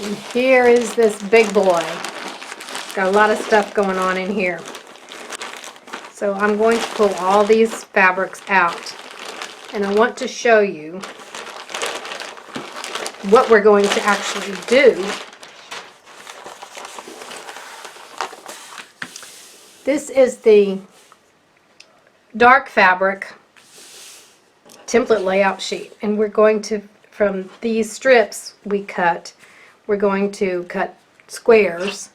And here is this big boy. Got a lot of stuff going on in here. So I'm going to pull all these fabrics out. And I want to show you what we're going to actually do. This is the dark fabric template layout sheet, and we're going to, from these strips we're going to cut squares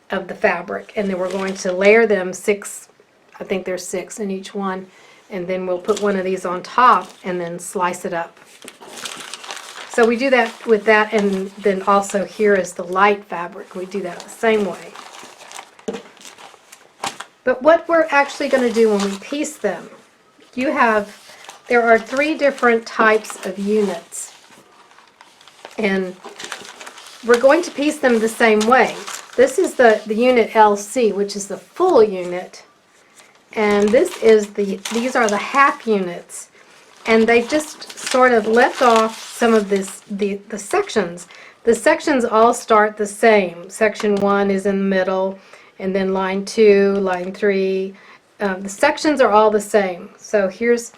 of the fabric, and then we're going to layer them six, I think there's 6 in each one, and then we'll put one of these on top and then slice it up. So we do that with that, and then also here is the light fabric. We do that the same way. But what we're actually going to do when we piece them, there are 3 different types of units, and we're going to piece them the same way. This is the unit LC, which is the full unit, and these are the half units, and they just sort of left off some of the sections. The sections all start the same. Section 1 is in the middle, and then line 2, line 3. The sections are all the same. So here's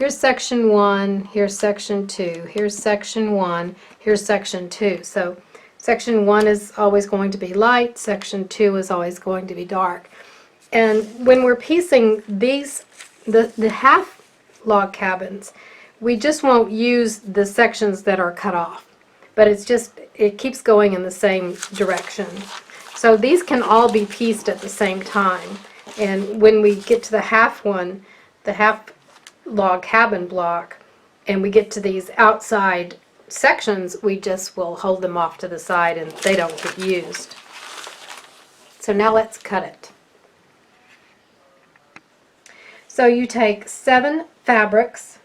section 1, here's section 2, here's section 1, here's section 2. So section 1 is always going to be light, section 2 is always going to be dark. And when we're piecing these, the half log cabins, we just won't use the sections that are cut off, but it keeps going in the same direction. So these can all be pieced at the same time. And when we get to the half one, the half log cabin block, and we get to these outside sections, we just will hold them off to the side and they don't get used. So now let's cut it. So you take 7 fabrics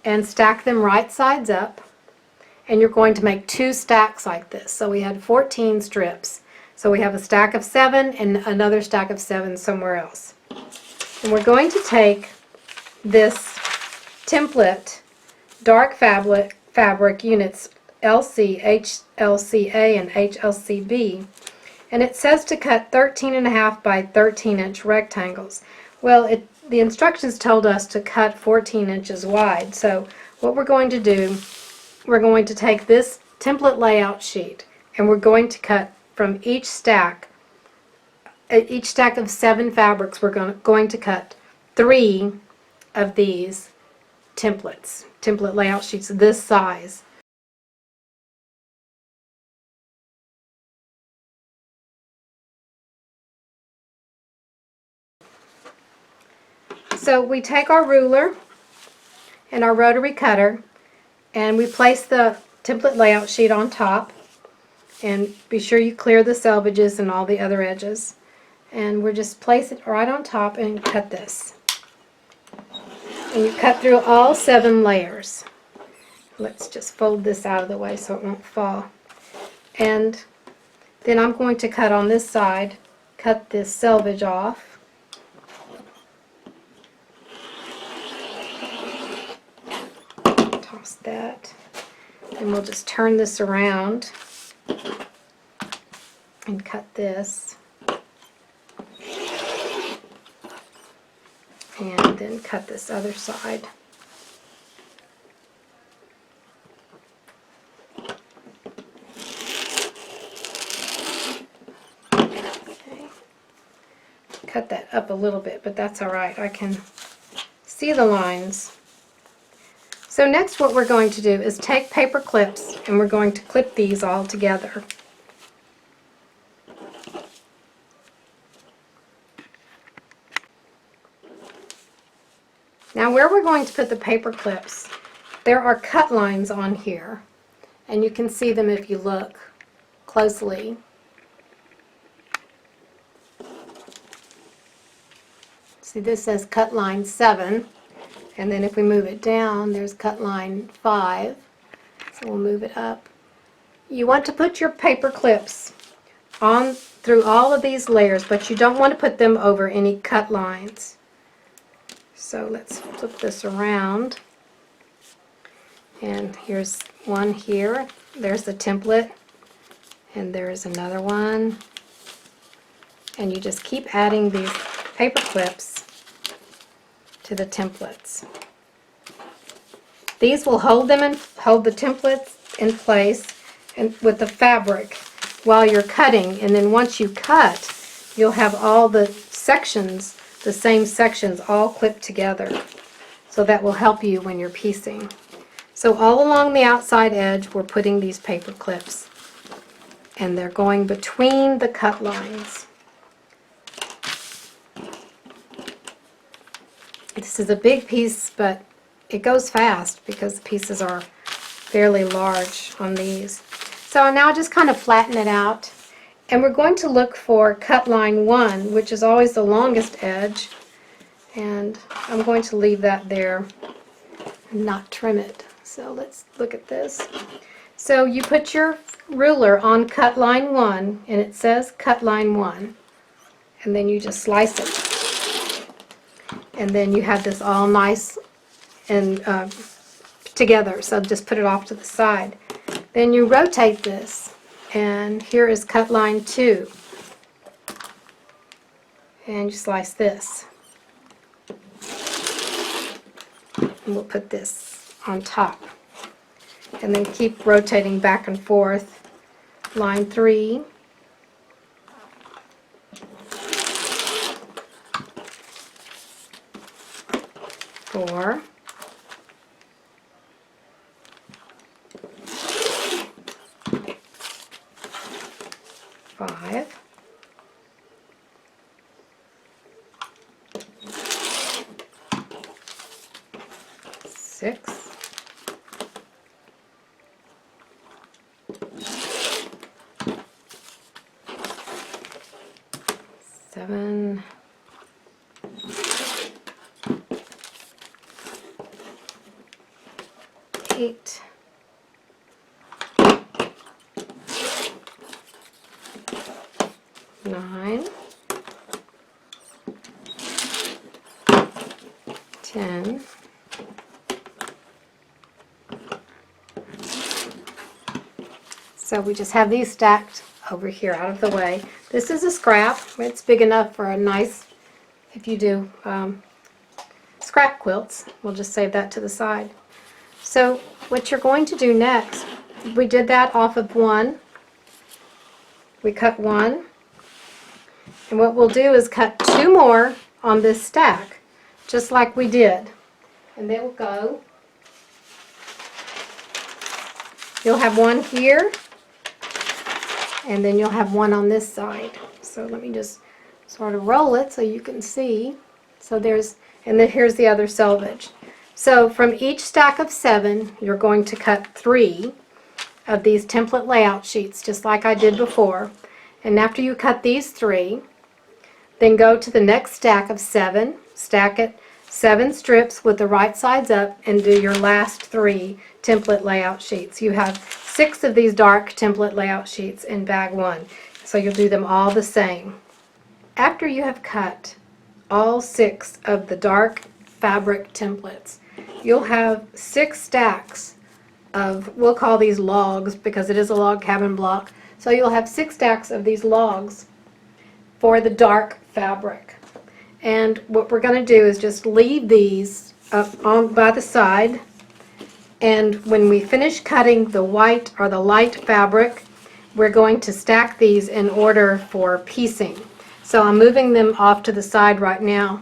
and stack them right sides up, and you're going to make 2 stacks like this. So we had 14 strips. So we have a stack of 7 and another stack of 7 somewhere else. And we're going to take this template dark fabric units LC, HLCA, and HLCB, and it says to cut 13.5 by 13 inch rectangles. Well, the instructions told us to cut 14 inches wide. So what we're going to do, we're going to take this template layout sheet, and we're going to cut from each stack of 7 fabrics, we're going to cut 3 of these template layout sheets this size. So we take our ruler and our rotary cutter, and we place the template layout sheet on top, and be sure you clear the selvages and all the other edges, and we'll just place it right on top and cut this. And you cut through all 7 layers. Let's just fold this out of the way so it won't fall. And then I'm going to cut on this side, cut this selvage off. Toss that. And we'll just turn this around and cut this. And then cut this other side. Okay. Cut that up a little bit, but that's all right. I can see the lines. So next what we're going to do is take paper clips, and we're going to clip these all together. Now where we're going to put the paper clips, there are cut lines on here, and you can see them if you look closely. See, this says cut line 7, and then if we move it down, there's cut line 5, so we'll move it up. You want to put your paper clips on through all of these layers, but you don't want to put them over any cut lines. So let's flip this around, and here's one here. There's the template, And there's another one. And you just keep adding these paper clips to the templates. These will hold the templates in place and with the fabric while you're cutting, and then once you cut, you'll have all the sections, the same sections, all clipped together. So that will help you when you're piecing. So all along the outside edge, we're putting these paper clips, and they're going between the cut lines. This is a big piece, but it goes fast because the pieces are fairly large on these. So I now just kind of flatten it out, and we're going to look for cut line 1, which is always the longest edge, and I'm going to leave that there and not trim it. So let's look at this. So you put your ruler on cut line 1, and it says cut line 1, and then you just slice it, and then you have this all nice and together. So just put it off to the side. Then you rotate this, and here is cut line 2, and you slice this, and we'll put this on top, and then keep rotating back and forth. Line 3, four, 5, 6, 7, 8, 9, 10, so we just have these stacked over here out of the way. This is a scrap. It's big enough for a nice, if you do scrap quilts. We'll just save that to the side. So what you're going to do next, we did that off of 1. We cut 1. And what we'll do is cut 2 more on this stack, just like we did. And they will go, you'll have one here, and then you'll have one on this side. So let me just sort of roll it so you can see. So there's, and then here's the other selvage. So from each stack of 7, you're going to cut 3 of these template layout sheets, just like I did before. And after you cut these 3, then go to the next stack of 7, stack it 7 strips with the right sides up, and do your last 3 template layout sheets. You have 6 of these dark template layout sheets in bag 1, so you'll do them all the same. After you have cut all 6 of the dark fabric templates, you'll have 6 stacks of, we'll call these logs because it is a log cabin block, so you'll have 6 stacks of these logs for the dark fabric. And what we're going to do is just leave these up on by the side, and when we finish cutting the white or the light fabric, we're going to stack these in order for piecing. So I'm moving them off to the side right now.